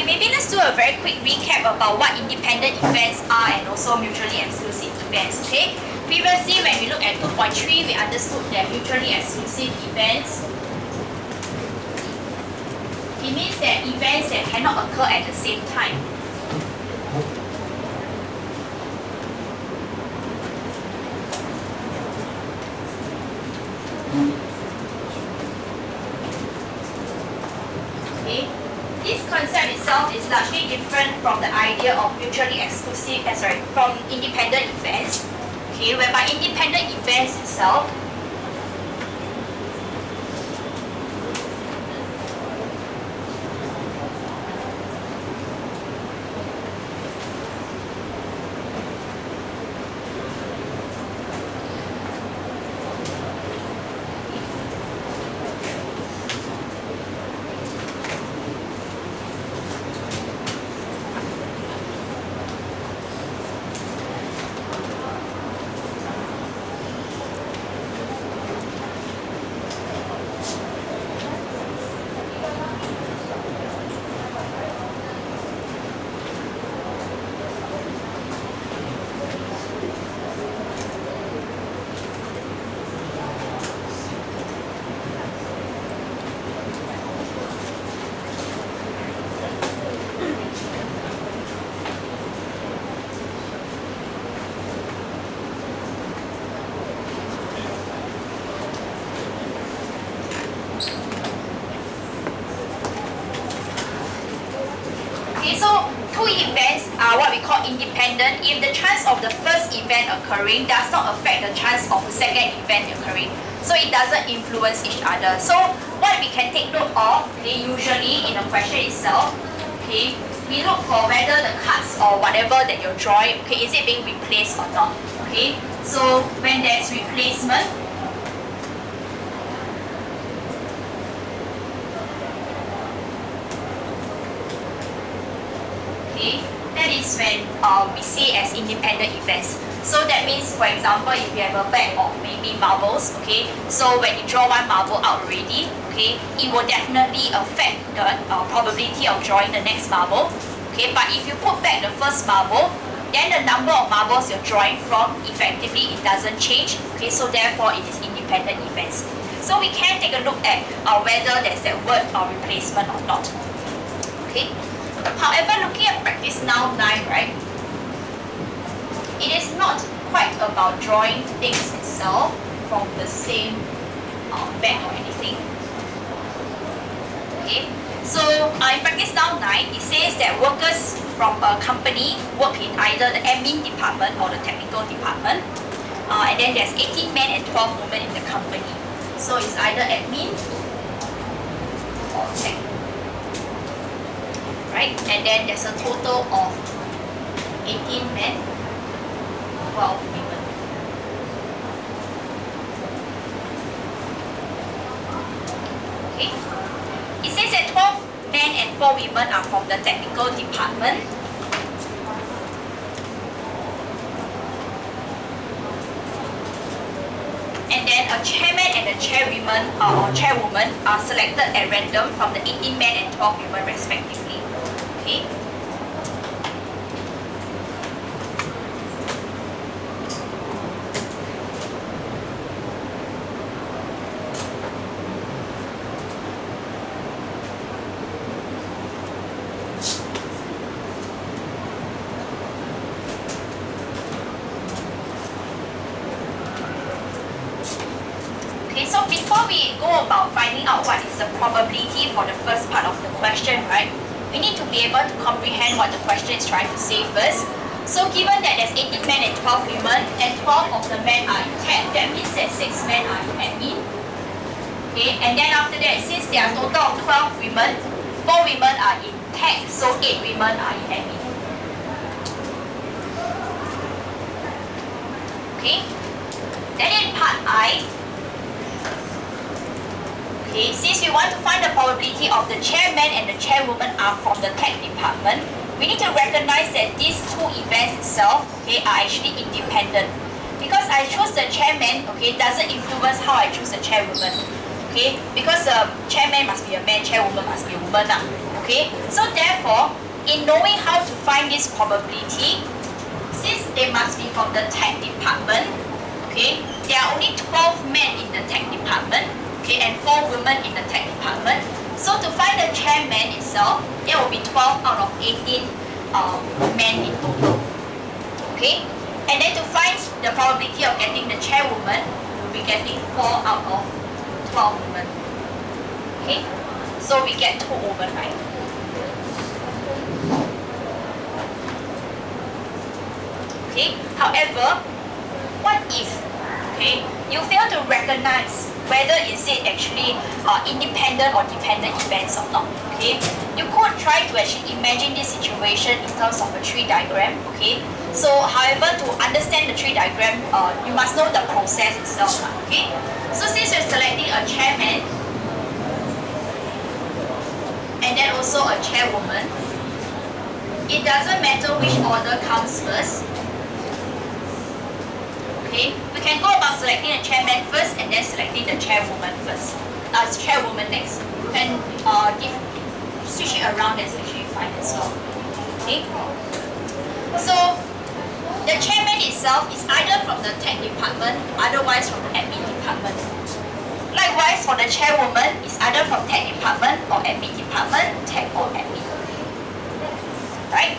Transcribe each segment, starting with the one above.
maybe let's do a very quick recap about what independent events are and also mutually exclusive events, okay? Previously, when we looked at 2.3, we understood that mutually exclusive events, it means that events that cannot occur at the same time. Okay? This concept itself is largely different from the idea of mutually exclusive, from independent events. Okay, whereby independent events itself are what we call independent if the chance of the first event occurring does not affect the chance of the second event occurring. So it doesn't influence each other. So what we can take note of, okay, usually in the question itself, okay, we look for whether the cards or whatever that you're drawing, okay, is it being replaced or not? Okay, so when there's replacement, okay, that is when we see as independent events. So that means, for example, if you have a bag of maybe marbles, okay, so when you draw one marble out already, okay, it will definitely affect the probability of drawing the next marble, okay, but if you put back the first marble, then the number of marbles you're drawing from, effectively, it doesn't change, okay, so therefore it is independent events. So we can take a look at whether there's that word or replacement or not, okay. However, looking at practice now 9, right, it is not quite about drawing things itself from the same bag or anything. Okay, so in practice now 9, it says that workers from a company work in either the admin department or the technical department, and then there's 18 men and 12 women in the company. So it's either admin or tech. Right? And then there's a total of 18 men, 12 women. Okay? It says that 12 men and 4 women are from the technical department. And then a chairman and a chairwoman are selected at random from the 18 men and 12 women respectively. Okay. Okay, so before we go about finding out what is the probability for the first part of the question, right? We need to be able to comprehend what the question is trying to say first. So given that there's 18 men and 12 women, and 12 of the men are in tech, that means that 6 men are in admin. Okay, and then after that, since there are a total of 12 women, 4 women are in tech, so 8 women are in admin. Okay, then in part I, okay, since we want to find the probability of the chairman and the chairwoman are from the tech department, we need to recognize that these two events itself, okay, are actually independent. Because I choose the chairman, okay, doesn't influence how I choose the chairwoman. Okay, because the chairman must be a man, chairwoman must be a woman. Okay, so therefore, in knowing how to find this probability, since they must be from the tech department, okay, there are only 12 men in the tech department, okay, and 4 women in the tech department. So to find the chairman itself, there will be 12 out of 18 men in total. Okay, and then to find the probability of getting the chairwoman, we'll be getting 4 out of 12 women. Okay, so we get 2 over 9. Okay, however, what if, okay, you fail to recognize whether is it actually independent or dependent events or not? Okay, you could try to actually imagine this situation in terms of a tree diagram. Okay, so however, to understand the tree diagram, you must know the process itself. Okay, so since you're selecting a chairman and then also a chairwoman, it doesn't matter which order comes first. Okay, we can go about selecting the chairman first and then selecting the chairwoman first. Chairwoman next. You can switch it around, that's actually fine as well. Okay, so the chairman itself is either from the tech department, otherwise from the admin department. Likewise, for the chairwoman, it's either from tech department or admin department, tech or admin. Right?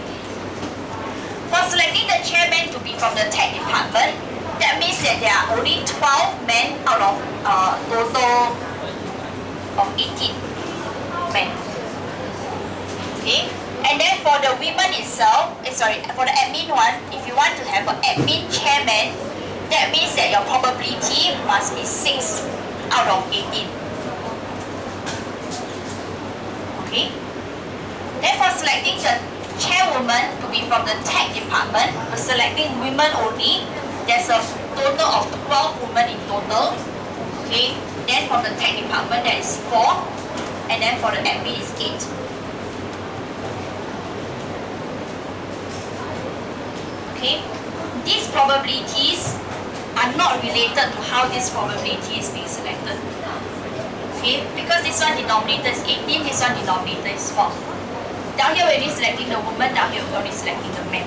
For selecting the chairman to be from the tech department, that means that there are only 12 men out of total of 18 men. Okay? And then for the women itself, for the admin one, if you want to have an admin chairman, that means that your probability must be 6 out of 18. Okay? Then for selecting the chairwoman to be from the tech department, for selecting women only, there's a total of 12 women in total. Okay? Then from the tech department, there is 4. And then for the admin is 8. Okay? These probabilities are not related to how this probability is being selected. Okay? Because this one denominator is 18, this one denominator is 4. Down here we're only selecting the woman, down here we're only selecting the man.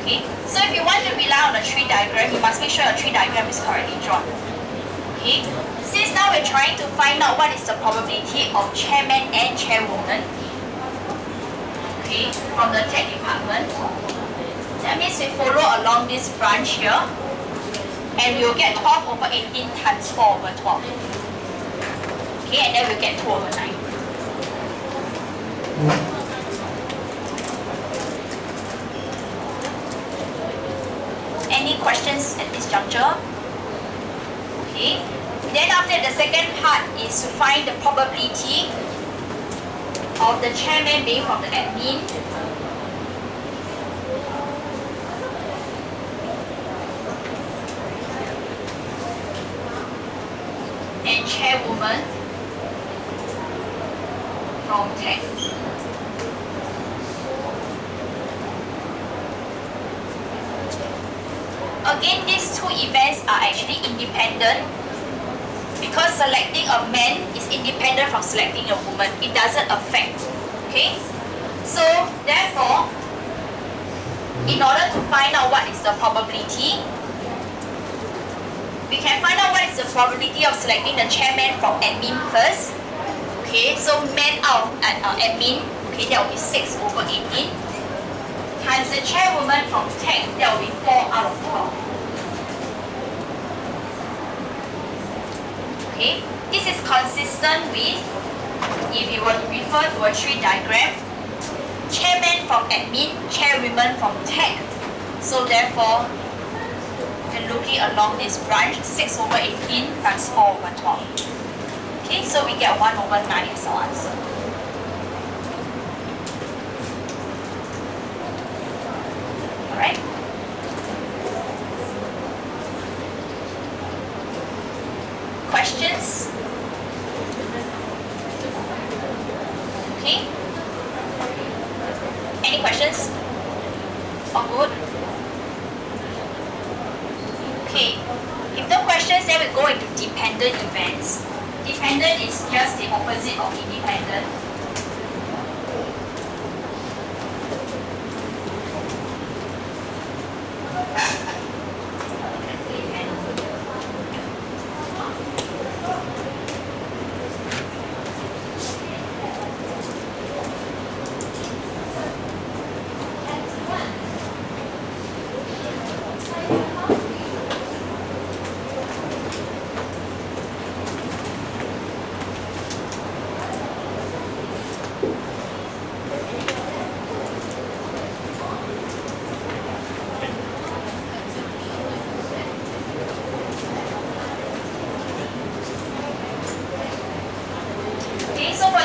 Okay? So if you want to rely on a tree diagram, you must make sure your tree diagram is correctly drawn. Okay? Since now we're trying to find out what is the probability of chairman and chairwoman, okay, from the tech department, that means we follow along this branch here, and we'll get 12 over 18 times 4 over 12. Okay, and then we'll get 2 over 9. Any questions at this juncture? Okay. Then after the second part is to find the probability of the chairman being from the admin. And chairwoman from tech. Again, these two events are actually independent because selecting a man is independent from selecting a woman. It doesn't affect. Okay? So, therefore, in order to find out what is the probability, we can find out what is the probability of selecting the chairman from admin first. Okay, so man out of admin, okay, that will be 6 over 18. Times the chairwoman from tech, that will be 4 out of 12. Okay, this is consistent with, if you were to refer to a tree diagram, chairman from admin, chairwoman from tech. So therefore, and looking along this branch, 6 over 18 times 4 over 12. Okay, so we get 1 over 9 as our answer. Alright? Questions? Okay? Any questions? All good? Okay. If no questions, then we go into dependent events. dependent is just the opposite of independent.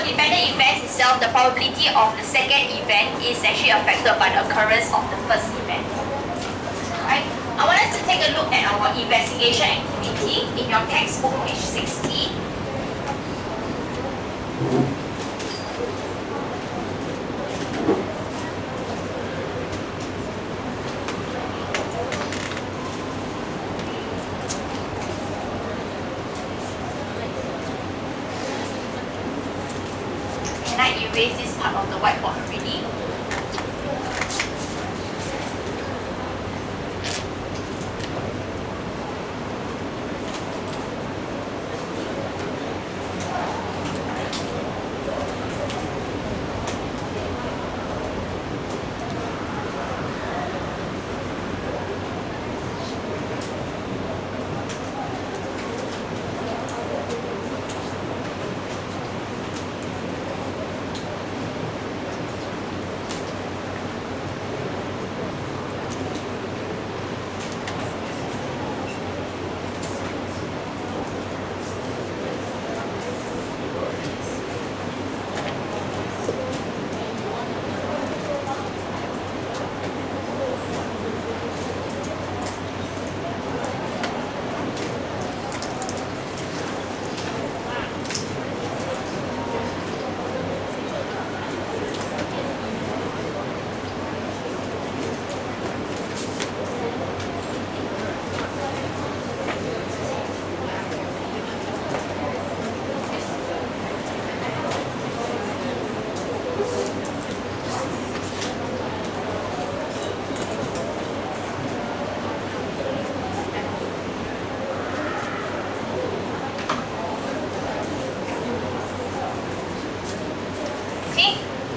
Dependent events itself, the probability of the second event is actually affected by the occurrence of the first event. Right? I want us to take a look at our investigation activity in your textbook, page 60. Erase this part of the whiteboard already.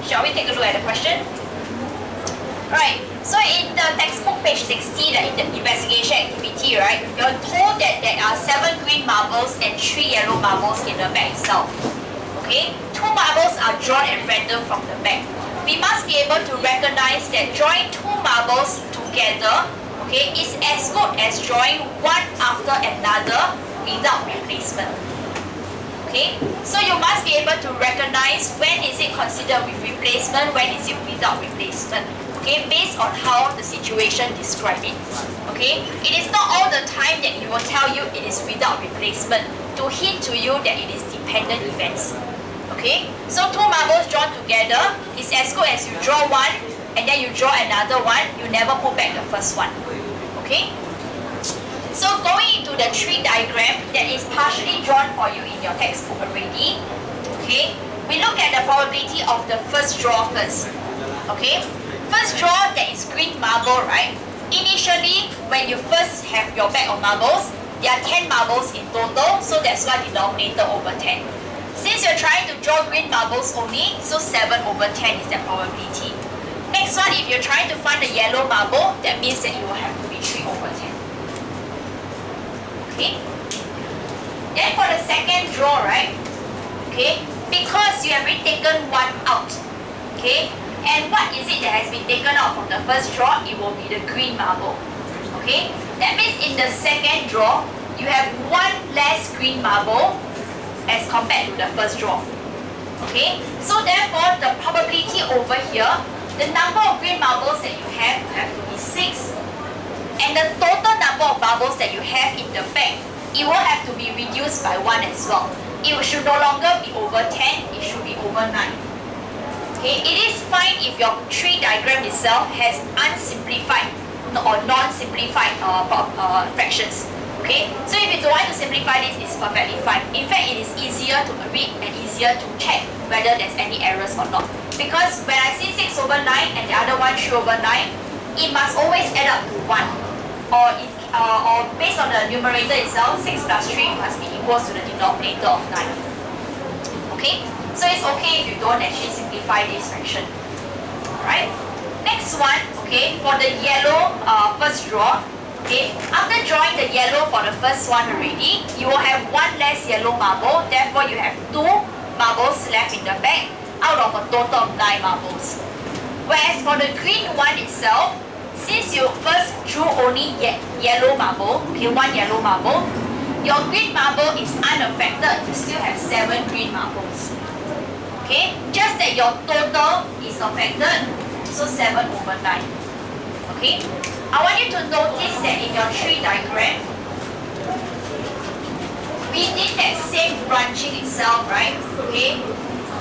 Shall we take a look at the question? Right, so in the textbook page 60, the investigation activity, right, you're told that there are 7 green marbles and 3 yellow marbles in the bag itself. Okay, 2 marbles are drawn at random from the bag. We must be able to recognize that drawing 2 marbles together, okay, is as good as drawing one after another without replacement. Okay, so you must be able to recognize when is it considered with replacement, when is it without replacement. Okay, based on how the situation describe it. Okay, it is not all the time that it will tell you it is without replacement to hint to you that it is dependent events. Okay, so 2 marbles drawn together is as good as you draw one and then you draw another one, you never put back the first one. Okay. So going into the tree diagram that is partially drawn for you in your textbook already, okay, we look at the probability of the first draw first. Okay, first draw that is green marble, right? Initially, when you first have your bag of marbles, there are 10 marbles in total, so that's why denominator over 10. Since you're trying to draw green marbles only, so 7 over 10 is the probability. Next one, if you're trying to find the yellow marble, that means that it will have to be 3 over 10. Okay. Then for the second draw, right? Okay, because you have already taken one out. Okay, and what is it that has been taken out from the first draw? It will be the green marble. Okay, that means in the second draw, you have one less green marble as compared to the first draw. Okay, so therefore the probability over here, the number of green marbles that you have to be 6. And the total number of marbles that you have in the bag, it will have to be reduced by 1 as well. It should no longer be over 10, it should be over 9. Okay, it is fine if your tree diagram itself has unsimplified or non-simplified fractions. Okay, so if you don't want to simplify this, it's perfectly fine. In fact, it is easier to read and easier to check whether there's any errors or not. Because when I see 6/9 and the other one 3/9, it must always add up to 1. Or based on the numerator itself, 6 plus 3 must be equal to the denominator of 9. Okay, so it's okay if you don't actually simplify this fraction. Alright, next one, okay, for the yellow first draw. Okay, after drawing the yellow for the first one already, you will have one less yellow marble. Therefore, you have 2 marbles left in the bag out of a total of 9 marbles. Whereas for the green one itself, since you first drew only yellow marble, okay, 1 yellow marble, your green marble is unaffected. You still have 7 green marbles. Okay, just that your total is affected, so 7/9. Okay. I want you to notice that in your tree diagram, within that same branching itself, right? Okay,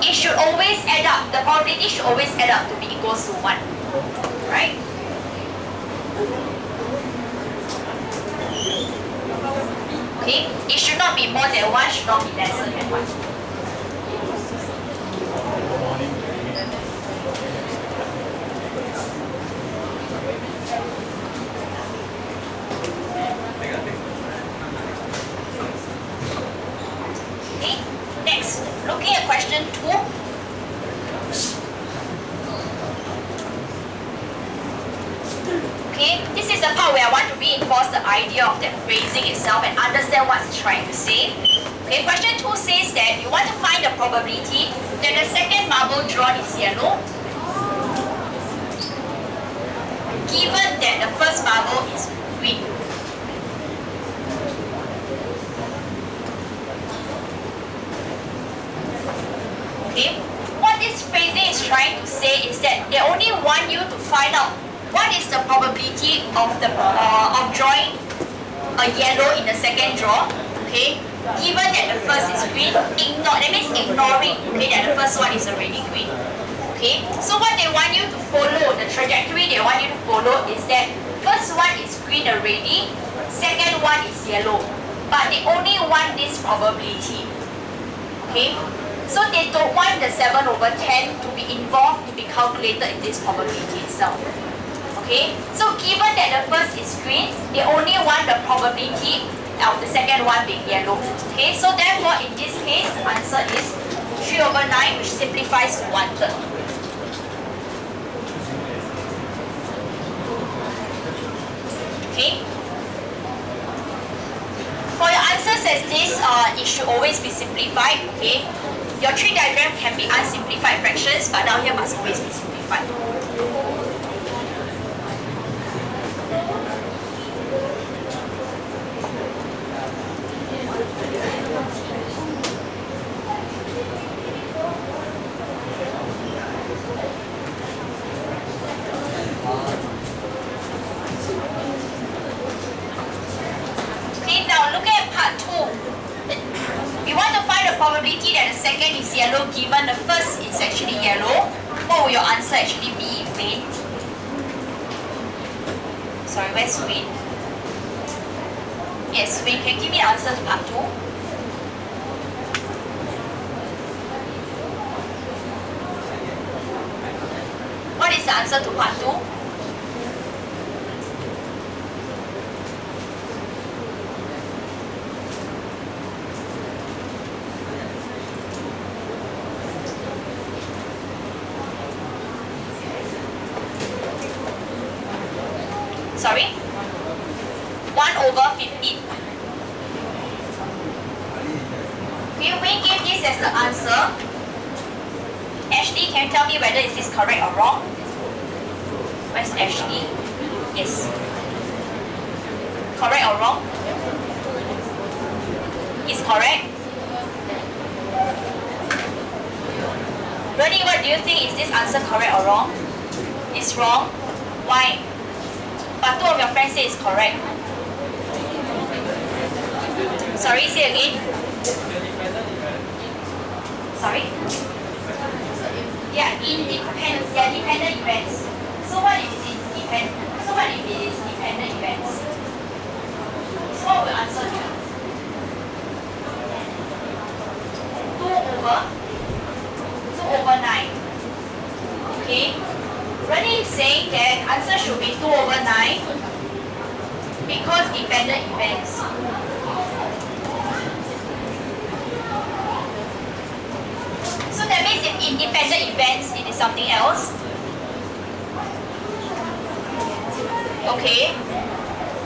it should always add up. The probability should always add up to be equals to 1, right? Okay, it should not be more than 1, should not be lesser than 1. Next, looking at question 2. Okay, this is the part where I want to reinforce the idea of that phrasing itself and understand what it's trying to say. Okay, question 2 says that you want to find the probability that the second marble drawn is yellow, given that the first marble is green. Okay, what this phrasing is trying to say is that they only want you to find out what is the probability of drawing a yellow in the second draw. Okay, given that the first is green, that means ignoring, okay, that the first one is already green. Okay, so what they want you to follow, the trajectory they want you to follow is that first one is green already, second one is yellow, but they only want this probability. Okay. So they don't want the 7/10 to be involved to be calculated in this probability itself. Okay, so given that the first is green, they only want the probability of the second one being yellow. Okay, so therefore in this case, the answer is 3/9, which simplifies to 1/3. Okay. For your answers as this, it should always be simplified. Okay. Your tree diagram can be unsimplified fractions, but down here must always be simplified. Okay, now look at part 2. We want to find the probability that the second is yellow given the first is actually yellow. What will your answer actually be, Wayne? Sorry, where's Wayne? Yes, Wayne, can you give me the answer to part 2? What is the answer to part 2? Sorry? 1/15. Okay, we give this as the answer. Ashley, can you tell me whether is this correct or wrong? Where's Ashley? Yes. Correct or wrong? Is correct. Really, what do you think? Is this answer correct or wrong? It's wrong. Why? But 2 of your friends say it's correct. Sorry, say again. Sorry? Yeah, dependent events. So what if it is dependent events? So what will answer here? 2/9. Okay. Really saying that answer should be 2/9 because dependent events. So that means if independent events, it is something else. Okay.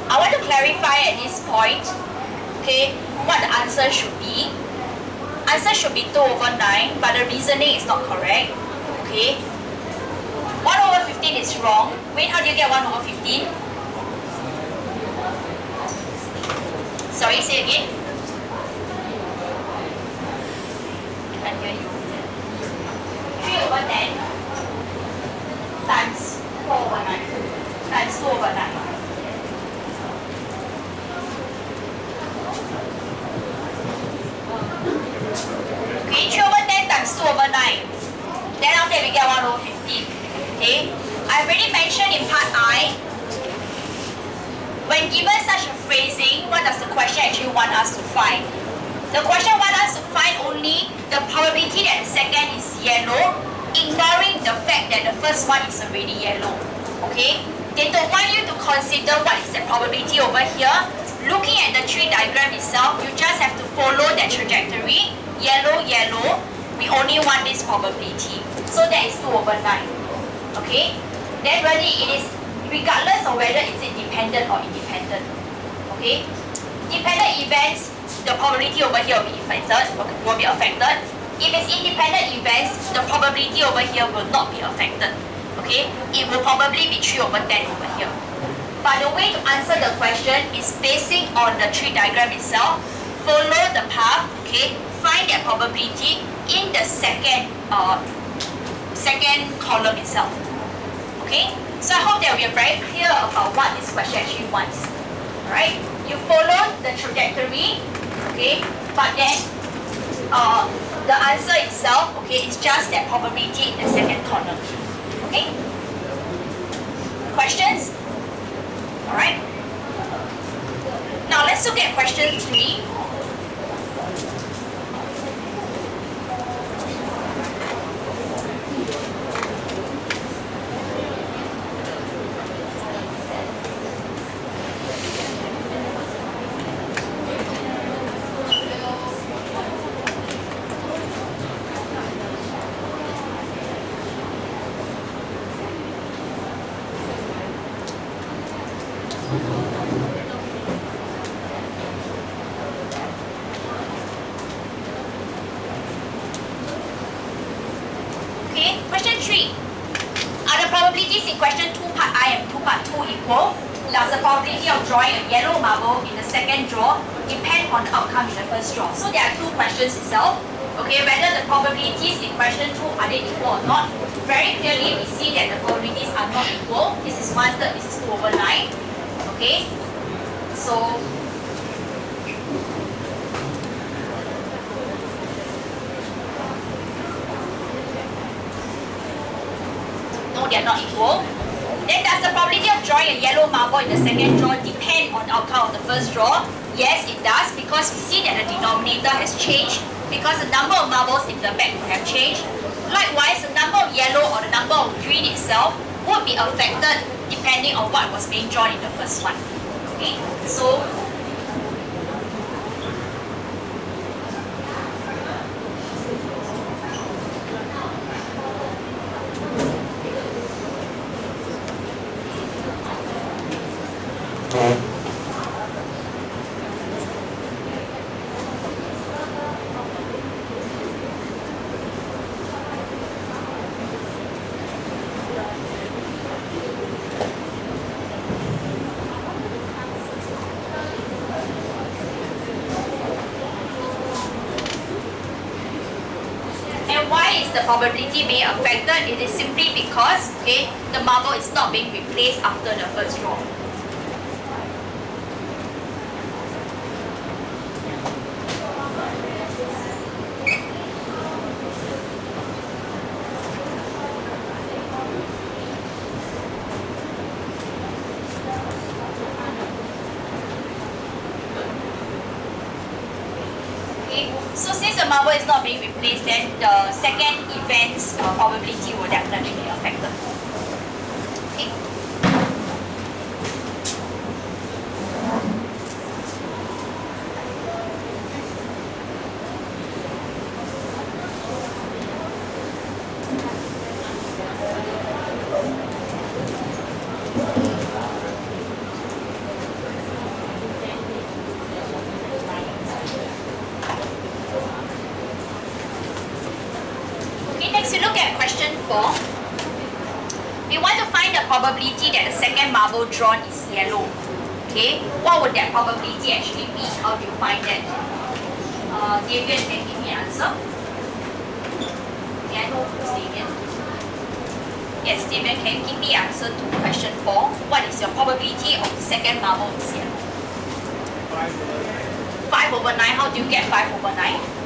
I want to clarify at this point, okay, what the answer should be. Answer should be 2/9, but the reasoning is not correct. Okay. 1/15 is wrong. Wait, how do you get 1/15? Sorry, say again. I can't hear you. 3/10 times 4/9 times 2/9. Okay, 3/10 times 2/9. Then after that we get 1/15. Okay, I already mentioned in part I, when given such a phrasing, what does the question actually want us to find? The question wants us to find only the probability that the second is yellow, ignoring the fact that the first one is already yellow. Okay, they don't want you to consider what is the probability over here. Looking at the tree diagram itself, you just have to follow that trajectory. Yellow, yellow, we only want this probability. So that is 2/9. Okay? Then really it is regardless of whether is it dependent or independent. Okay? Dependent events, the probability over here will be affected. If it's independent events, the probability over here will not be affected. Okay? It will probably be 3/10 over here. But the way to answer the question is basing on the tree diagram itself. Follow the path, okay? Find that probability in the second column itself. Okay? So I hope that we are very clear about what this question actually wants. Alright? You follow the trajectory, okay? But then the answer itself, okay, is just that probability in the second column. Okay? Questions? Alright? Now let's look at question 3. Okay, question 3. Are the probabilities in question 2 part I and 2 part 2 equal? Does the probability of drawing a yellow marble in the second draw depend on the outcome in the first draw? So there are two questions itself. Okay, whether the probabilities in question 2 are they equal or not. Very clearly we see that the probabilities are not equal. This is 1/3, this is 2/9. Okay, so no, they are not equal. Then does the probability of drawing a yellow marble in the second draw depend on the outcome of the first draw? Yes, it does, because we see that the denominator has changed because the number of marbles in the bag would have changed. Likewise, the number of yellow or the number of green itself would be affected depending on what was being drawn in the first one. Okay, so the probability being affected, it is simply because, okay, the marble is not being replaced after the first draw. So since the marble is not being replaced, then the second event's probability will definitely be affected. Okay. Next, we look at question 4. We want to find the probability that the second marble drawn is yellow. Okay, what would that probability actually be? How do you find that? Davian, can you give me an answer? May I know who's Davian? Yes, Davian, can you give me an answer to question 4? What is your probability of the second marble is yellow? 5 over 9. How do you get 5 over 9?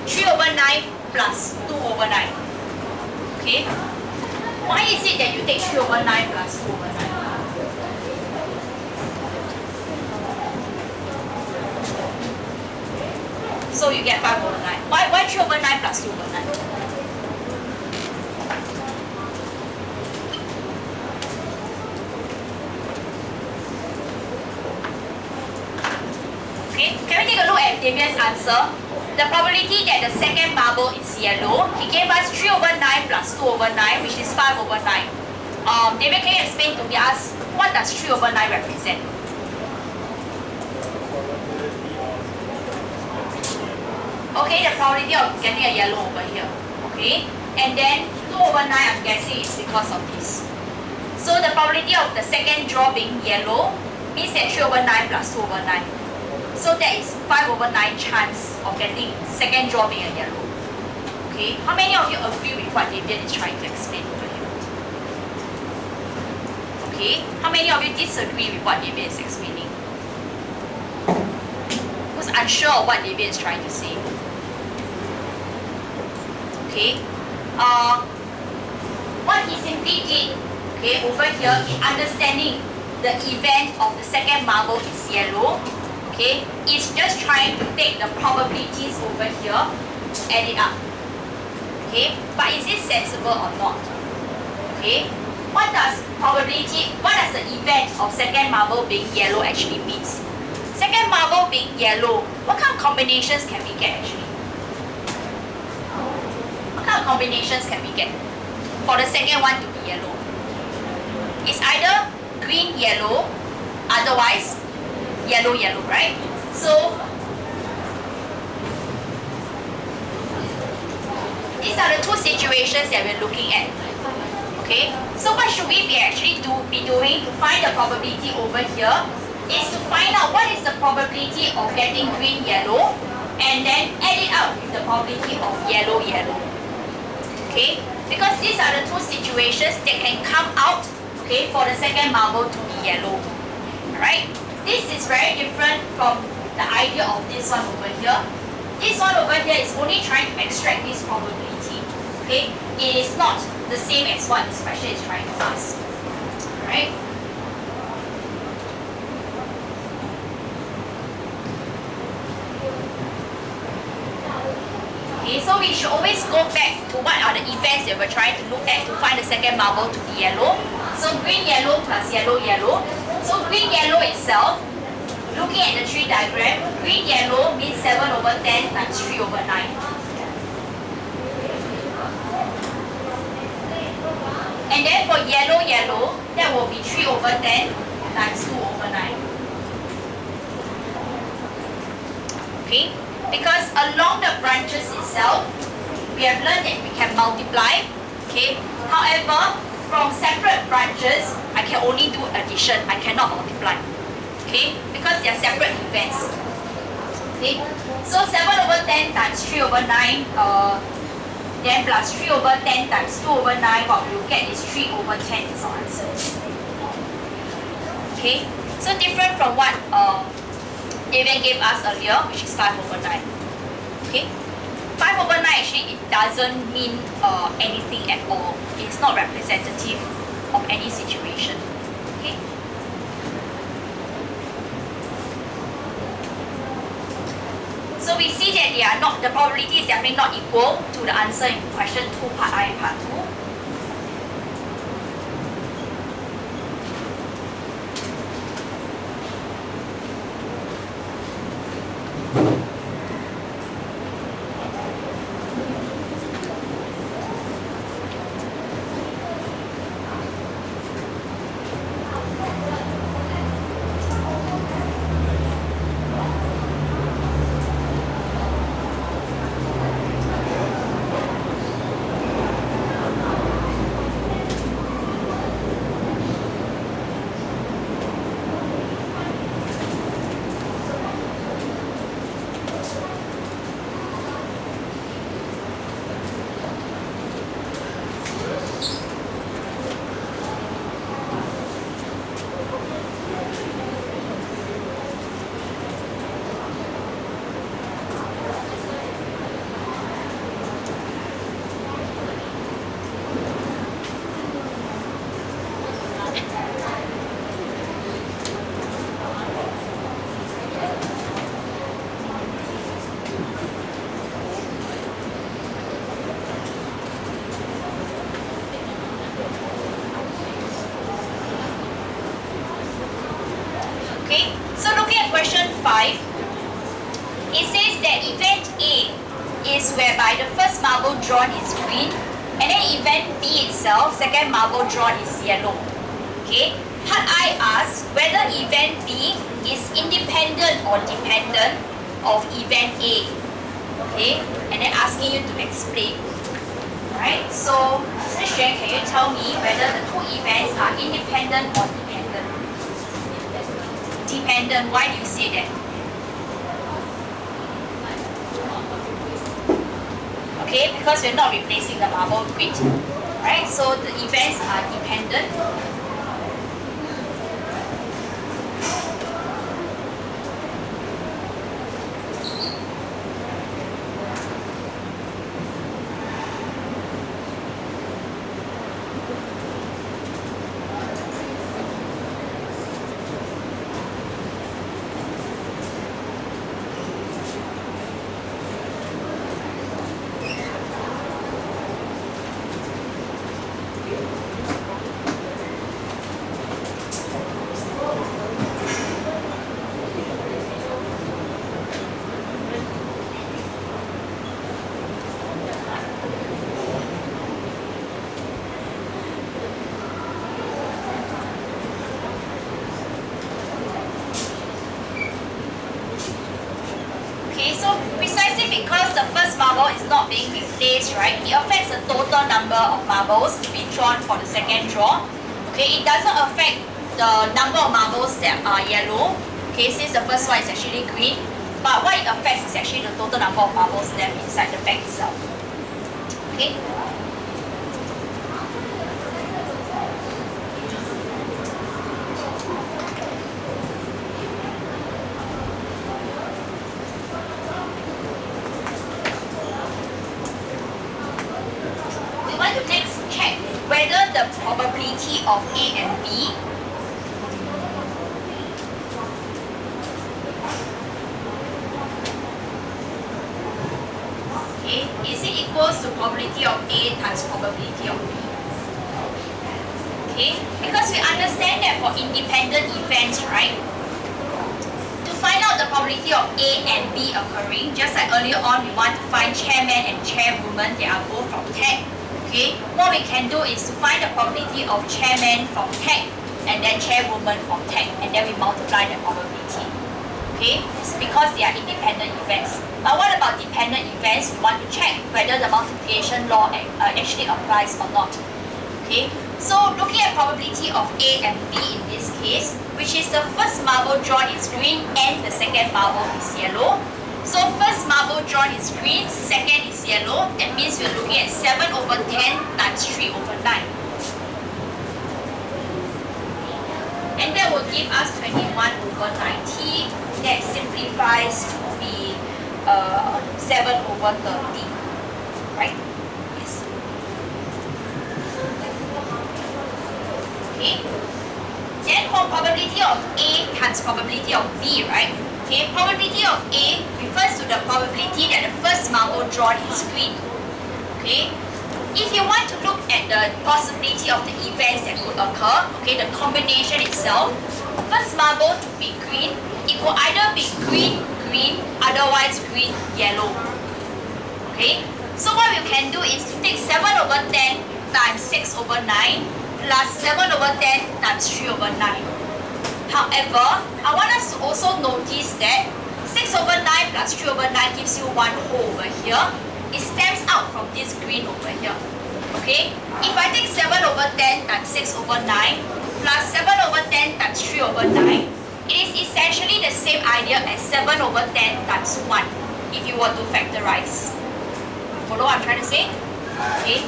3 over 9 plus 2 over 9. Okay? Why is it that you take 3 over 9 plus 2 over 9? So you get 5 over 9. Why 3 over 9 plus 2 over 9? Okay, can we take a look at Davian's answer? The probability that the second marble is yellow, he gave us 3 over 9 plus 2 over 9, which is 5 over 9. David, can you explain to us what does 3 over 9 represent? Okay, the probability of getting a yellow over here. Okay, and then 2 over 9, I'm guessing is because of this. So the probability of the second draw being yellow means that 3 over 9 plus 2 over 9. So that is 5 over 9 chance of getting second draw being a yellow. Okay, how many of you agree with what Davian is trying to explain over here? Okay, how many of you disagree with what Davian is explaining? Who's unsure of what Davian is trying to say? Okay, what he simply did, okay, over here in understanding the event of the second marble is yellow, okay, is just trying to take the probabilities over here, add it up. Okay, but is it sensible or not? Okay, what does the event of second marble being yellow actually means? Second marble being yellow, what kind of combinations can we get actually? What kind of combinations can we get for the second one to be yellow? It's either green, yellow, otherwise yellow, yellow, right? So these are the two situations that we're looking at. Okay, so what should we be doing to find the probability over here is to find out what is the probability of getting green, yellow, and then add it up with the probability of yellow, yellow. Okay, because these are the two situations that can come out, okay, for the second marble to be yellow. Alright, this is very different from the idea of this one over here. This one over here is only trying to extract this probability. Okay, it is not the same as what this question is trying to ask. Alright. Okay, so we should always go back to what are the events that we're trying to look at to find the second marble to be yellow. So green, yellow plus yellow, yellow. So green, yellow itself, looking at the tree diagram, green, yellow means 7 over 10 times 3 over 9. And then for yellow, yellow, that will be 3 over 10 times 2 over 9. Okay? Because along the branches itself, we have learned that we can multiply. Okay? However, from separate branches, I can only do addition. I cannot multiply. Okay? Because they are separate events. Okay? So 7 over 10 times 3 over 9, then plus 3 over 10 times 2 over 9, what we'll get is 3 over 10 is our answer. Okay? So different from what Davian gave us earlier, which is 5 over 9. Okay? 5 over 9 actually it doesn't mean anything at all. It's not representative of any situation. Okay? So we see that they are not, the probability is definitely not equal to the answer in question 2 part I and part 2. Okay, so looking at question 5, it says that event A is whereby the first marble drawn is green, and then event B itself, second marble drawn is yellow. Okay, part I asks whether event B is independent or dependent of event A. Okay, and then asking you to explain. Alright, so Mr. Xuan, can you tell me whether the two events are independent or dependent? Dependent, why do you say that? Okay, because we're not replacing the marble grid. Right, so the events are dependent. Okay, so precisely because the first marble is not being replaced, right, it affects the total number of marbles to be drawn for the second draw. Okay, it doesn't affect the number of marbles that are yellow. Okay, since the first one is actually green, but what it affects is actually the total number of marbles left inside the bag itself. Okay. Whether the probability of A and B is it equals to probability of A times probability of B? Okay, because we understand that for independent events, right, to find out the probability of A and B occurring, just like earlier on, we want to find chairman and chairwoman, they are both from tech. Okay, what we can do is to find the probability of chairman from tech and then chairwoman from tech, and then we multiply the probability. Okay, it's because they are independent events. But what about dependent events? We want to check whether the multiplication law actually applies or not. Okay, so looking at probability of A and B in this case, which is the first marble drawn is green and the second marble is yellow. So first marble drawn is green, second is yellow. That means we're looking at 7 over 10 times 3 over 9. And that will give us 21 over 90. That simplifies to be 7 over 30. Right? Yes. Okay. Then for probability of A times probability of B, right? Okay, probability of A refers to the probability that the first marble drawn is green. Okay? If you want to look at the possibility of the events that could occur, okay, the combination itself, first marble to be green, it will either be green, green, otherwise green, yellow. Okay? So what we can do is to take 7 over 10 times 6 over 9 plus 7 over 10 times 3 over 9. However, I want us to also notice that 6 over 9 plus 3 over 9 gives you 1 whole over here. It stems out from this green over here. Okay? If I take 7 over 10 times 6 over 9 plus 7 over 10 times 3 over 9, it is essentially the same idea as 7 over 10 times 1 if you were to factorize. Follow what I'm trying to say? Okay?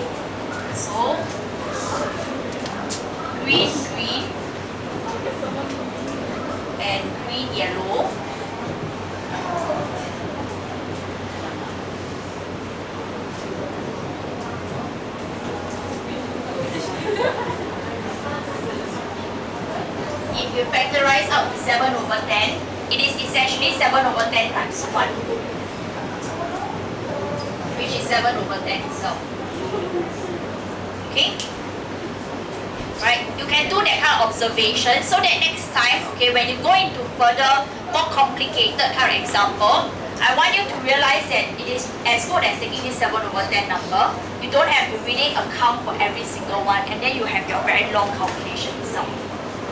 So, green, green, and green, yellow. If you factorize out 7 over 10, it is essentially 7 over 10 times 1, which is 7 over 10 itself. Okay? Right? You can do that kind of observation so that next time, okay, when you go into further, more complicated kind of example, I want you to realize that it is as good as taking this 7 over 10 number. You don't have to really account for every single one, and then you have your very long calculation itself.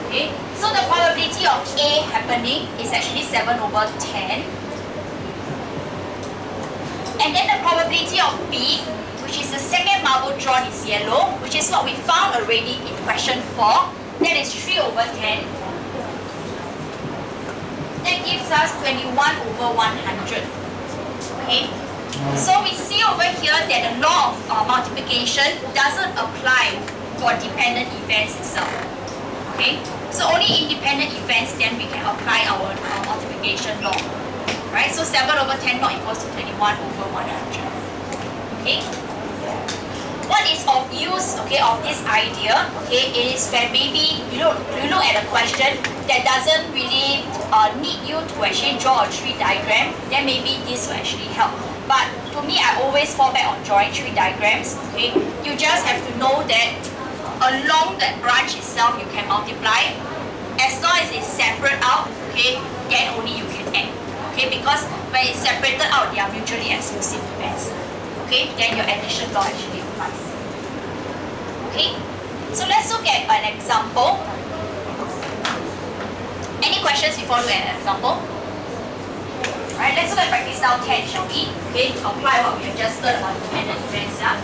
Okay? So the probability of A happening is actually 7 over 10. And then the probability of B, which is the second marble drawn, is yellow, which is what we found already in question 4. That is 3 over 10. That gives us 21 over 100. Okay? So we see over here that the law of multiplication doesn't apply for dependent events itself. Okay? So only independent events, then we can apply our multiplication law. Right? So 7 over 10 not equals to 21 over 100. Okay? What is of use, okay, of this idea, okay, it is when maybe you look at a question that doesn't really need you to actually draw a tree diagram, then maybe this will actually help. But to me, I always fall back on drawing tree diagrams, okay. You just have to know that along that branch itself you can multiply. As long as it's separate out, okay, then only you can add. Okay, because when it's separated out, they are mutually exclusive events. Okay, then your addition law actually applies. Okay, so let's look at an example. Any questions before we look at an example? Right, let's look at practice now 10, shall we? Okay, to apply what we have just learned about dependent events. Yeah?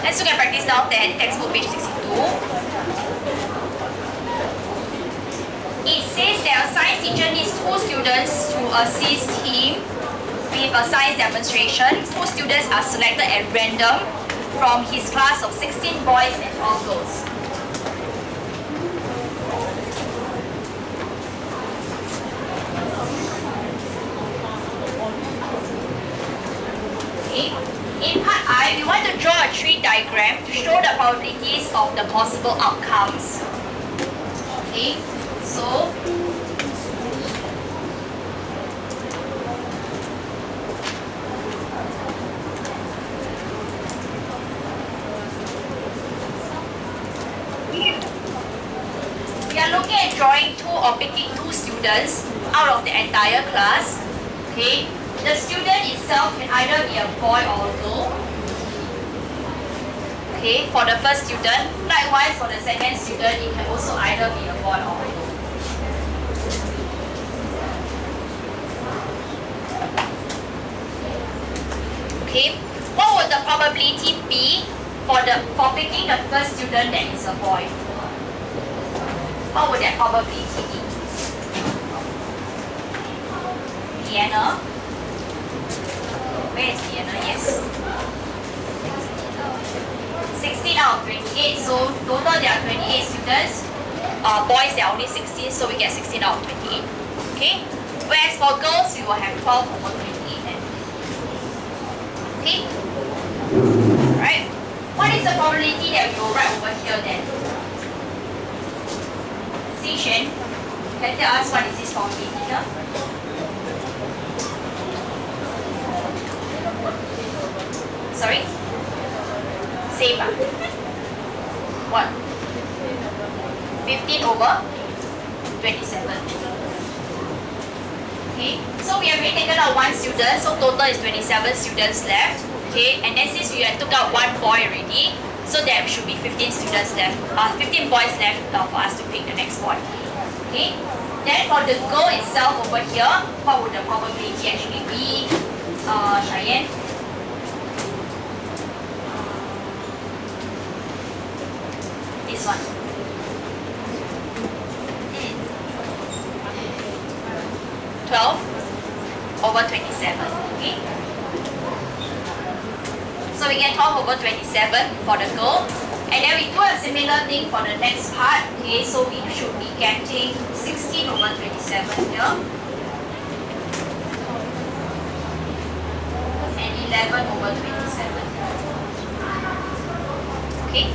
Let's look at practice now 10, textbook page 62. It says that a science teacher needs 2 students to assist him with a science demonstration. 2 students are selected at random from his class of 16 boys and 12 girls. In part I, we want to draw a tree diagram to show the probabilities of the possible outcomes. Okay, so we are looking at drawing 2 or picking 2 students out of the entire class. Okay. The student itself can either be a boy or a girl. Okay, for the first student. Likewise, for the second student, it can also either be a boy or a girl. Okay, what would the probability be for picking the first student that is a boy? What would that probability be? Deanna? Where is Vienna? Yes. 16 out of 28, so total there are 28 students. Boys there are only 16, so we get 16 out of 28. Okay? Whereas for girls, we will have 12 over 28 then. Okay? Alright? What is the probability that we will write over here then? Xixuan, can you tell us what is this probability here? Sorry? Same. What? 15 over 27. Okay, so we have already taken out one student, so total is 27 students left. Okay, and then since we have took out one boy already, so there should be 15 students left, 15 boys left for us to pick the next boy. Okay, then for the girl itself over here, what would the probability actually be? Cheyenne? This one. 12 over 27. Okay. So we get 12 over 27 for the girl. And then we do a similar thing for the next part. Okay, so we should be getting 16 over 27 here. And 11 over 27. Okay.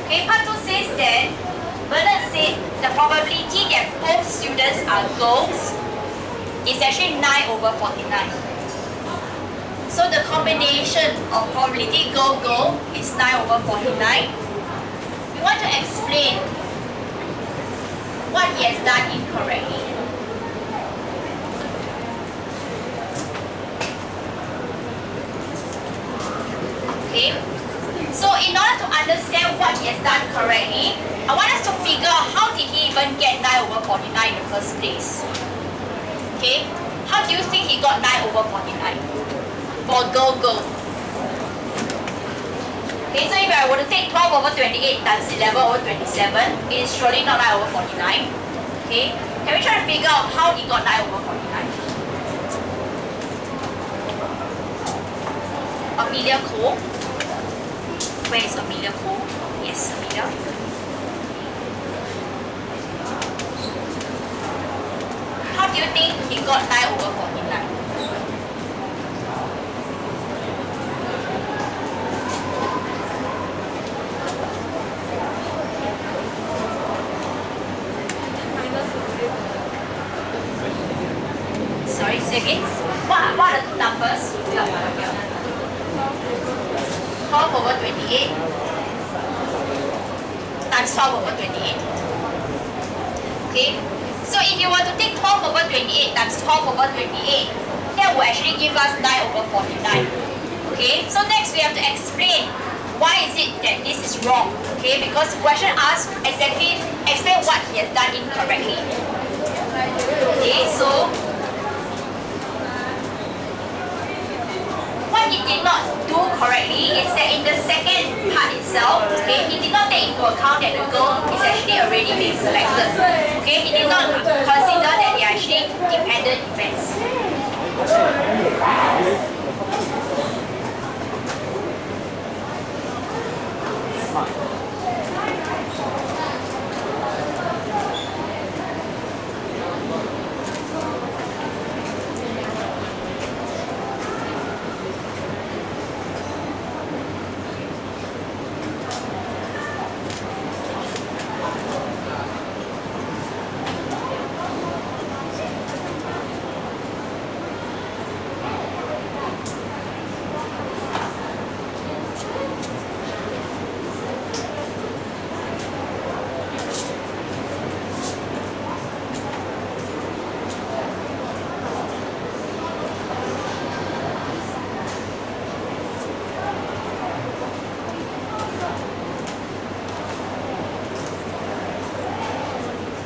Okay, part 2 says that Bernard said the probability that both students are girls is actually 9 over 49. So the combination of probability girl is 9 over 49. We want to explain what he has done incorrectly. Okay, so in order to understand what he has done correctly, I want us to figure out how did he even get 9 over 49 in the first place. Okay, how do you think he got 9 over 49 for girl? Okay, so if I were to take 12 over 28 times 11 over 27, it is surely not 9 over 49. Okay, can we try to figure out how he got 9 over 49? Amelia Cole. Where is Amelia Cole? Yes, Amelia. How do you think he got 9 over 49? Sorry, say again. What are the two numbers? 12 over 28 times 12 over 28. Okay, so if you were to take 12 over 28 times 12 over 28, that will actually give us 9 over 49. Okay, so next we have to explain why is it that this is wrong. Okay, because the question asks exactly explain what he has done incorrectly. Okay, so what he did not do correctly is that in the second part itself, okay, he did not take into account that the girl is actually already being selected. Okay, he did not consider that they are actually dependent events.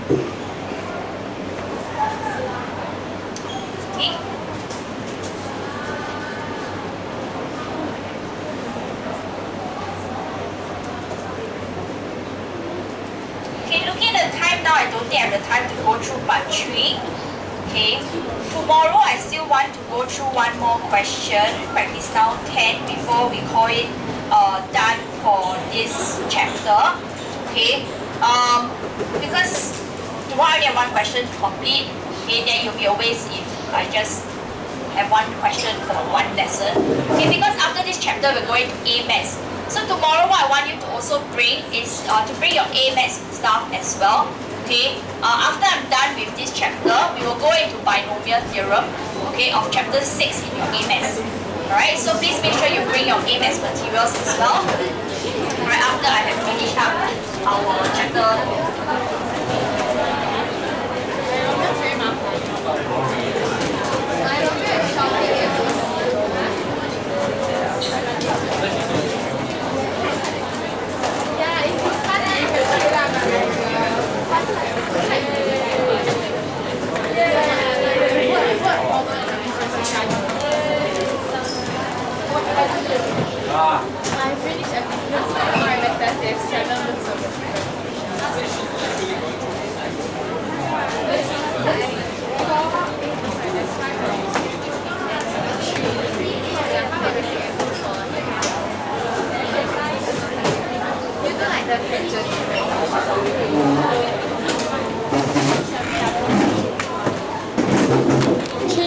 Okay. Okay, looking at the time now, I don't think I have the time to go through part 3. Okay. Tomorrow I still want to go through one more question, practice now 10, before we call it done for this chapter. Okay. Because tomorrow I only have one question to complete. Okay, then you'll be a waste if I just have one question for one lesson. Okay, because after this chapter we're going to A Maths. So tomorrow what I want you to also bring is to bring your A Maths stuff as well. Okay, after I'm done with this chapter, we will go into binomial theorem, okay, of chapter 6 in your A Maths. Alright, so please make sure you bring your A Maths materials as well. Right after I have finished up our chapter. I finished my mathematics 7 months ago. You don't like the picture?